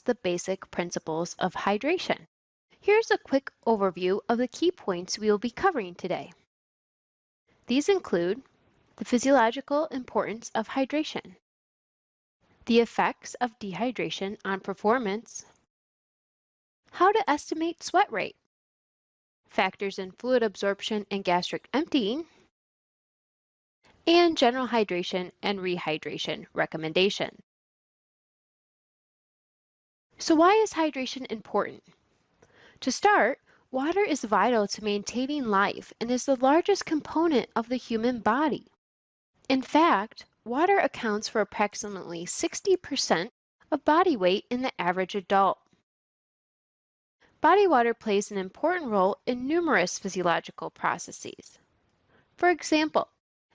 the basic principles of hydration. Here's a quick overview of the key points we will be covering today. These include the physiological importance of hydration, the effects of dehydration on performance, how to estimate sweat rate, factors in fluid absorption and gastric emptying, and general hydration and rehydration recommendation. So why is hydration important? To start, water is vital to maintaining life and is the largest component of the human body. In fact, water accounts for approximately 60% of body weight in the average adult. Body water plays an important role in numerous physiological processes. For example,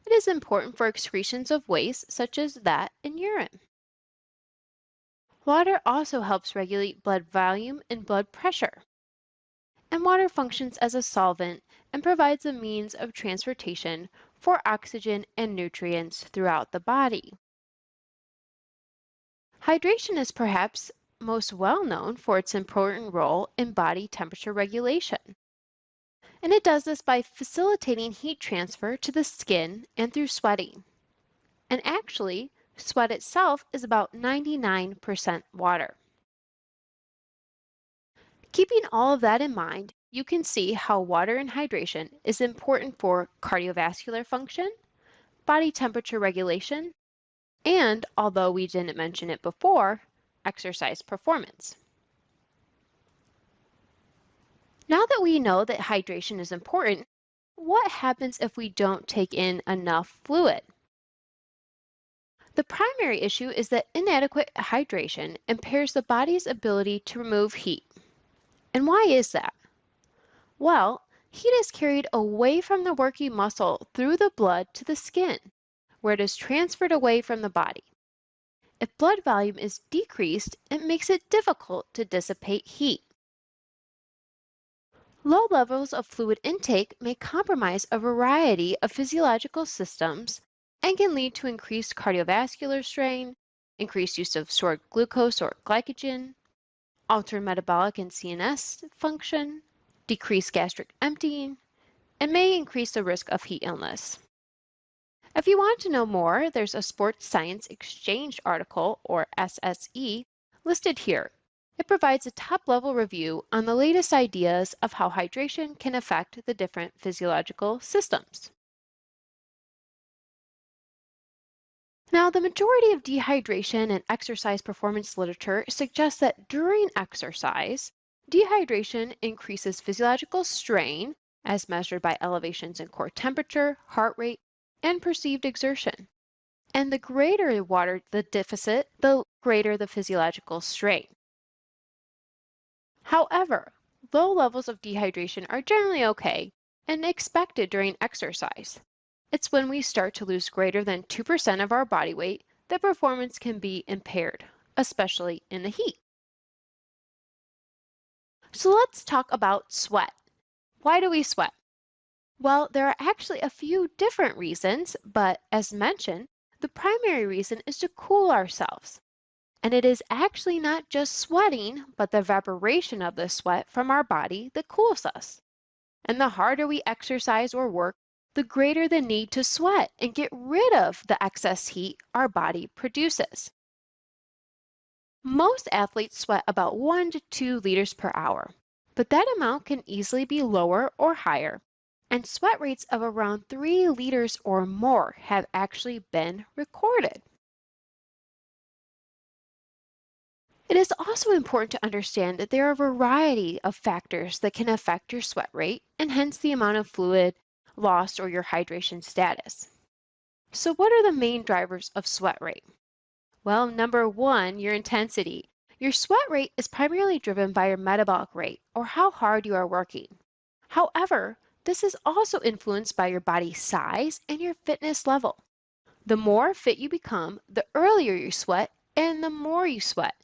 it is important for excretions of waste such as that in urine. Water also helps regulate blood volume and blood pressure. And water functions as a solvent and provides a means of transportation for oxygen and nutrients throughout the body. Hydration is perhaps most well known for its important role in body temperature regulation. And it does this by facilitating heat transfer to the skin and through sweating. And actually, sweat itself is about 99% water. Keeping all of that in mind, you can see how water and hydration is important for cardiovascular function, body temperature regulation, and, although we didn't mention it before, exercise performance. Now that we know that hydration is important, what happens if we don't take in enough fluid? The primary issue is that inadequate hydration impairs the body's ability to remove heat. And why is that? Well, heat is carried away from the working muscle through the blood to the skin, where it is transferred away from the body. If blood volume is decreased, it makes it difficult to dissipate heat. Low levels of fluid intake may compromise a variety of physiological systems and can lead to increased cardiovascular strain, increased use of stored glucose or glycogen, altered metabolic and CNS function, decreased gastric emptying, and may increase the risk of heat illness. If you want to know more, there's a Sports Science Exchange article, or SSE, listed here. It provides a top-level review on the latest ideas of how hydration can affect the different physiological systems. Now, the majority of dehydration and exercise performance literature suggests that during exercise, dehydration increases physiological strain as measured by elevations in core temperature, heart rate, and perceived exertion. And the greater water the deficit, the greater the physiological strain. However, low levels of dehydration are generally okay and expected during exercise. It's when we start to lose greater than 2% of our body weight that performance can be impaired, especially in the heat. So let's talk about sweat. Why do we sweat? Well, there are actually a few different reasons, but as mentioned, the primary reason is to cool ourselves. And it is actually not just sweating, but the evaporation of the sweat from our body that cools us. And the harder we exercise or work, the greater the need to sweat and get rid of the excess heat our body produces. Most athletes sweat about 1 to 2 liters per hour, but that amount can easily be lower or higher, and sweat rates of around 3 liters or more have actually been recorded. It is also important to understand that there are a variety of factors that can affect your sweat rate and hence the amount of fluid lost or your hydration status. So what are the main drivers of sweat rate? Well, number one, your intensity. Your sweat rate is primarily driven by your metabolic rate or how hard you are working. However, this is also influenced by your body size and your fitness level. The more fit you become, the earlier you sweat and the more you sweat,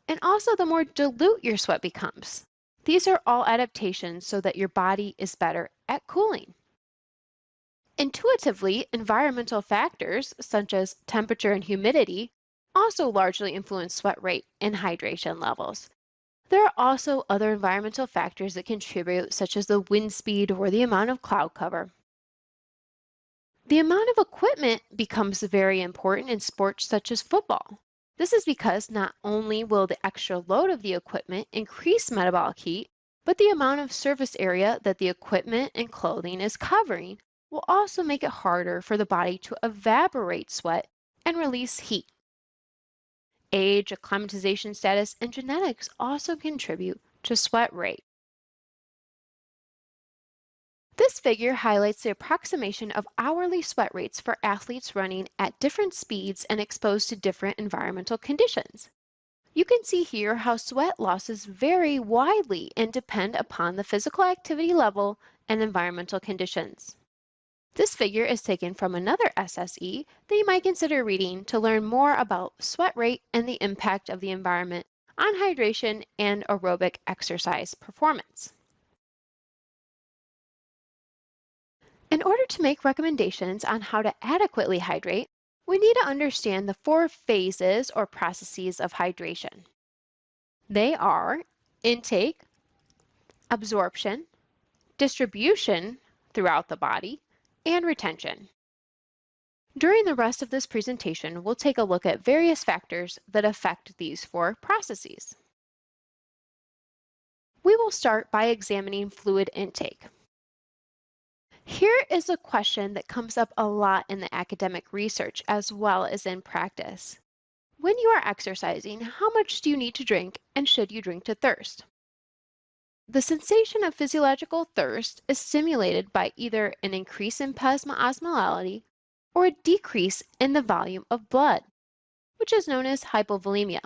and also the more dilute your sweat becomes. These are all adaptations so that your body is better at cooling. Intuitively, environmental factors such as temperature and humidity also largely influence sweat rate and hydration levels. There are also other environmental factors that contribute, such as the wind speed or the amount of cloud cover. The amount of equipment becomes very important in sports such as football. This is because not only will the extra load of the equipment increase metabolic heat, but the amount of surface area that the equipment and clothing is covering will also make it harder for the body to evaporate sweat and release heat. Age, acclimatization status, and genetics also contribute to sweat rate. This figure highlights the approximation of hourly sweat rates for athletes running at different speeds and exposed to different environmental conditions. You can see here how sweat losses vary widely and depend upon the physical activity level and environmental conditions. This figure is taken from another SSE that you might consider reading to learn more about sweat rate and the impact of the environment on hydration and aerobic exercise performance. In order to make recommendations on how to adequately hydrate, we need to understand the 4 phases or processes of hydration. They are intake, absorption, distribution throughout the body, and retention. During the rest of this presentation, we'll take a look at various factors that affect these 4 processes. We will start by examining fluid intake. Here is a question that comes up a lot in the academic research as well as in practice. When you are exercising, how much do you need to drink, and should you drink to thirst? The sensation of physiological thirst is stimulated by either an increase in plasma osmolality or a decrease in the volume of blood, which is known as hypovolemia.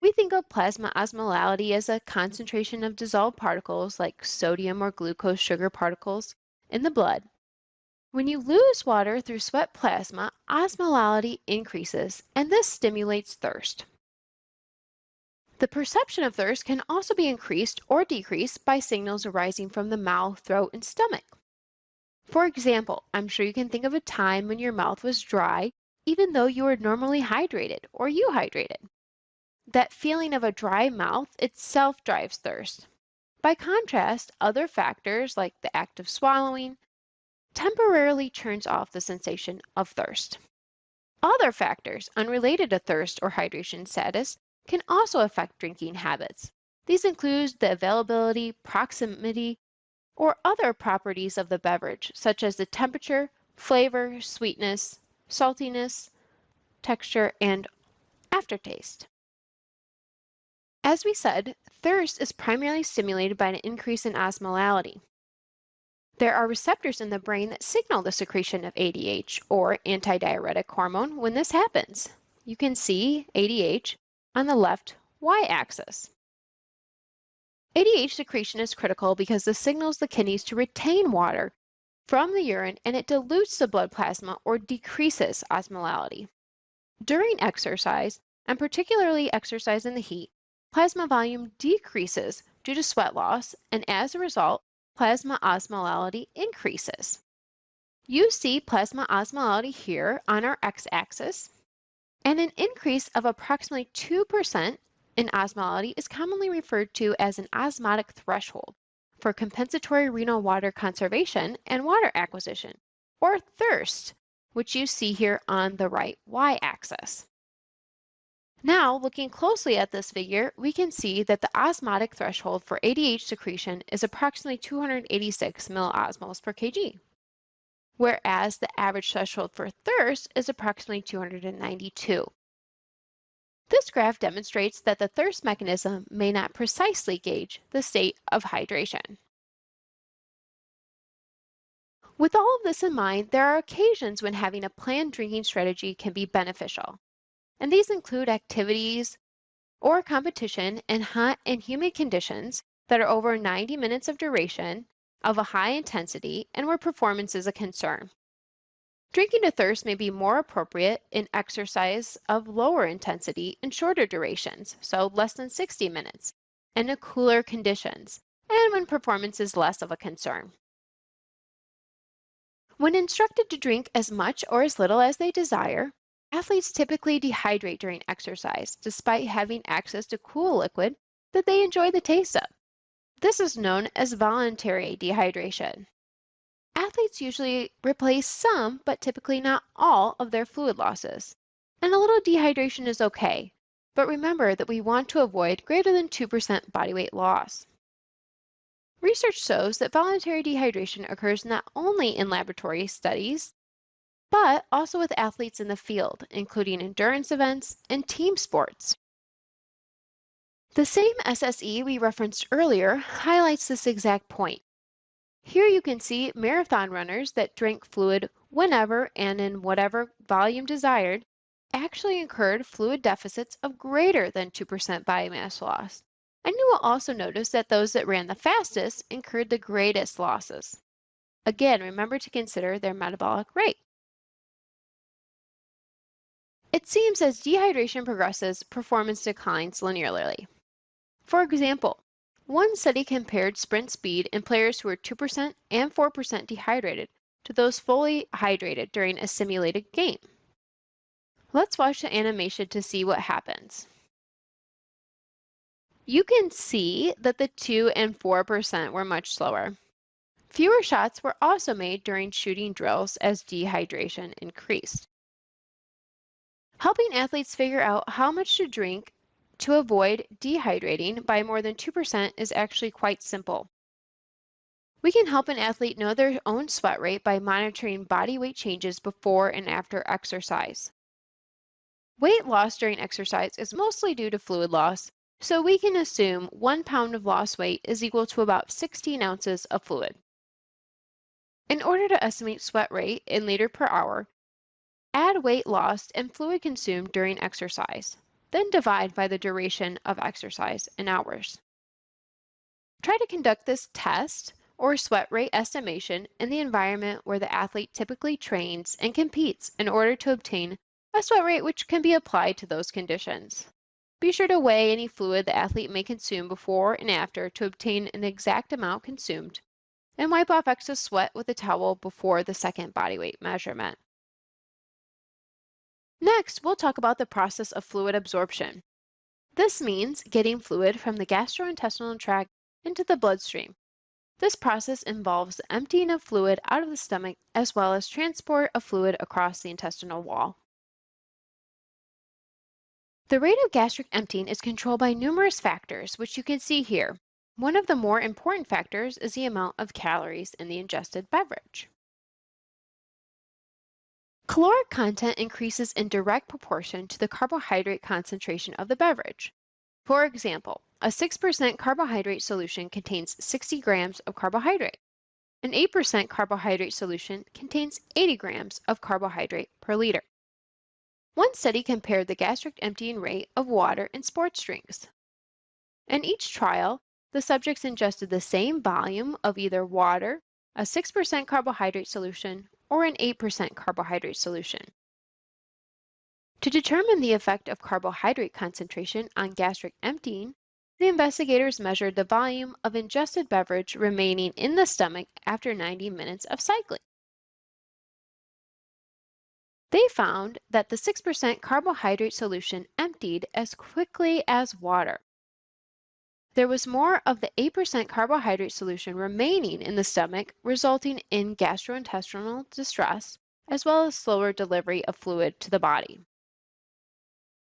We think of plasma osmolality as a concentration of dissolved particles like sodium or glucose sugar particles in the blood. When you lose water through sweat plasma, osmolality increases, and this stimulates thirst. The perception of thirst can also be increased or decreased by signals arising from the mouth, throat, and stomach. For example, I'm sure you can think of a time when your mouth was dry, even though you were normally hydrated or euhydrated. That feeling of a dry mouth itself drives thirst. By contrast, other factors like the act of swallowing temporarily turns off the sensation of thirst. Other factors unrelated to thirst or hydration status can also affect drinking habits. These include the availability, proximity, or other properties of the beverage, such as the temperature, flavor, sweetness, saltiness, texture, and aftertaste. As we said, thirst is primarily stimulated by an increase in osmolality. There are receptors in the brain that signal the secretion of ADH, or antidiuretic hormone, when this happens. You can see ADH on the left y-axis. ADH secretion is critical because this signals the kidneys to retain water from the urine, and it dilutes the blood plasma or decreases osmolality. During exercise, and particularly exercise in the heat, plasma volume decreases due to sweat loss, and as a result, plasma osmolality increases. You see plasma osmolality here on our x-axis, and an increase of approximately 2% in osmolality is commonly referred to as an osmotic threshold for compensatory renal water conservation and water acquisition, or thirst, which you see here on the right y-axis. Now, looking closely at this figure, we can see that the osmotic threshold for ADH secretion is approximately 286 milliosmoles per kg, whereas the average threshold for thirst is approximately 292. This graph demonstrates that the thirst mechanism may not precisely gauge the state of hydration. With all of this in mind, there are occasions when having a planned drinking strategy can be beneficial. And these include activities or competition in hot and humid conditions that are over 90 minutes of duration, of a high intensity, and where performance is a concern. Drinking to thirst may be more appropriate in exercise of lower intensity and shorter durations, so less than 60 minutes, and in cooler conditions, and when performance is less of a concern. When instructed to drink as much or as little as they desire, Athletes typically dehydrate during exercise despite having access to cool liquid that they enjoy the taste of. This is known as voluntary dehydration. Athletes usually replace some, but typically not all, of their fluid losses. And a little dehydration is okay, but remember that we want to avoid greater than 2% body weight loss. Research shows that voluntary dehydration occurs not only in laboratory studies, but also with athletes in the field, including endurance events and team sports. The same SSE we referenced earlier highlights this exact point. Here you can see marathon runners that drank fluid whenever and in whatever volume desired actually incurred fluid deficits of greater than 2% body mass loss. And you will also notice that those that ran the fastest incurred the greatest losses. Again, remember to consider their metabolic rate. It seems as dehydration progresses, performance declines linearly. For example, one study compared sprint speed in players who were 2% and 4% dehydrated to those fully hydrated during a simulated game. Let's watch the animation to see what happens. You can see that the 2 and 4% were much slower. Fewer shots were also made during shooting drills as dehydration increased. Helping athletes figure out how much to drink to avoid dehydrating by more than 2% is actually quite simple. We can help an athlete know their own sweat rate by monitoring body weight changes before and after exercise. Weight loss during exercise is mostly due to fluid loss, so we can assume 1 pound of lost weight is equal to about 16 ounces of fluid. In order to estimate sweat rate in liters per hour, add weight lost and fluid consumed during exercise, then divide by the duration of exercise in hours. Try to conduct this test or sweat rate estimation in the environment where the athlete typically trains and competes in order to obtain a sweat rate which can be applied to those conditions. Be sure to weigh any fluid the athlete may consume before and after to obtain an exact amount consumed, and wipe off excess sweat with a towel before the second body weight measurement. Next, we'll talk about the process of fluid absorption. This means getting fluid from the gastrointestinal tract into the bloodstream. This process involves the emptying of fluid out of the stomach as well as transport of fluid across the intestinal wall. The rate of gastric emptying is controlled by numerous factors, which you can see here. One of the more important factors is the amount of calories in the ingested beverage. Caloric content increases in direct proportion to the carbohydrate concentration of the beverage. For example, a 6% carbohydrate solution contains 60 grams of carbohydrate. An 8% carbohydrate solution contains 80 grams of carbohydrate per liter. One study compared the gastric emptying rate of water and sports drinks. In each trial, the subjects ingested the same volume of either water, a 6% carbohydrate solution, or an 8% carbohydrate solution. To determine the effect of carbohydrate concentration on gastric emptying, the investigators measured the volume of ingested beverage remaining in the stomach after 90 minutes of cycling. They found that the 6% carbohydrate solution emptied as quickly as water. There was more of the 8% carbohydrate solution remaining in the stomach, resulting in gastrointestinal distress, as well as slower delivery of fluid to the body.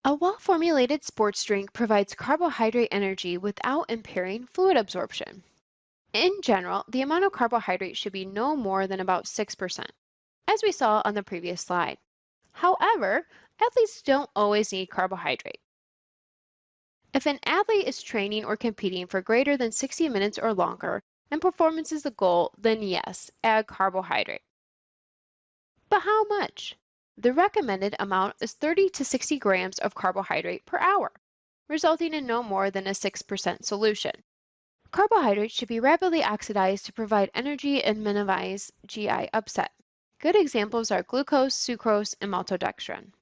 A well-formulated sports drink provides carbohydrate energy without impairing fluid absorption. In general, the amount of carbohydrate should be no more than about 6%, as we saw on the previous slide. However, athletes don't always need carbohydrate. If an athlete is training or competing for greater than 60 minutes or longer and performance is the goal, then yes, add carbohydrate. But how much? The recommended amount is 30 to 60 grams of carbohydrate per hour, resulting in no more than a 6% solution. Carbohydrates should be rapidly oxidized to provide energy and minimize GI upset. Good examples are glucose, sucrose, and maltodextrin.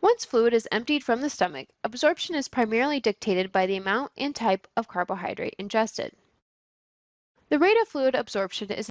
Once fluid is emptied from the stomach, absorption is primarily dictated by the amount and type of carbohydrate ingested. The rate of fluid absorption is